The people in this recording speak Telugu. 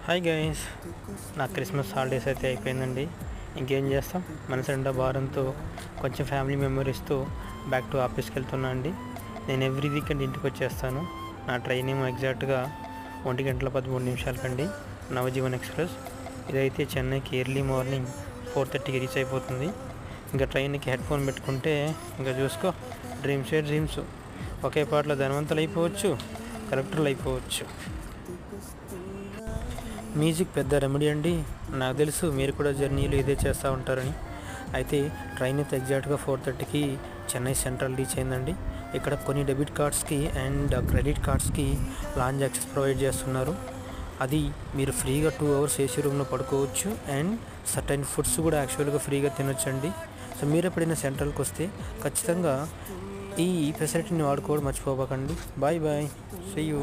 హాయ్ గైస్, నా క్రిస్మస్ హాలిడేస్ అయితే అయిపోయిందండి. ఇంకేం చేస్తాం, మనసు నిండా భారంతో కొంచెం ఫ్యామిలీ మెమరీస్తో బ్యాక్ టు ఆఫీస్కి వెళ్తున్నా అండి. నేను ఎవ్రీ వీకెండ్ ఇంటికి వచ్చేస్తాను. నా ట్రైన్ ఏమో ఎగ్జాక్ట్గా 1:13 నవజీవన్ ఎక్స్ప్రెస్. ఇదైతే చెన్నైకి ఎర్లీ మార్నింగ్ 4:30కి రీచ్ అయిపోతుంది. ఇంకా ట్రైన్కి హెడ్ ఫోన్ పెట్టుకుంటే ఇంకా చూసుకో, డ్రీమ్స్. ఒకే పాటలో ధనవంతులు అయిపోవచ్చు, కలెక్టర్లు అయిపోవచ్చు. మ్యూజిక్ పెద్ద రెమెడీ అండి. నాకు తెలుసు మీరు కూడా జర్నీలు ఇదే చేస్తూ ఉంటారని. అయితే ట్రైన్ అయితే ఎగ్జాక్ట్గా 4:30కి చెన్నై సెంట్రల్ రీచ్ అయిందండి. ఇక్కడ కొన్ని డెబిట్ కార్డ్స్కి అండ్ క్రెడిట్ కార్డ్స్కి లాంజ్ యాక్సెస్ ప్రొవైడ్ చేస్తున్నారు. అది మీరు ఫ్రీగా 2 hours ఏసీ రూమ్లో పడుకోవచ్చు అండ్ సర్టైన్ ఫుడ్స్ కూడా యాక్చువల్గా ఫ్రీగా తినొచ్చండి. సో మీరు ఎప్పుడైనా సెంట్రల్కి వస్తే ఖచ్చితంగా ఈ ఫెసిలిటీని వాడుకోవడం మర్చిపోకండి. Bye, see you.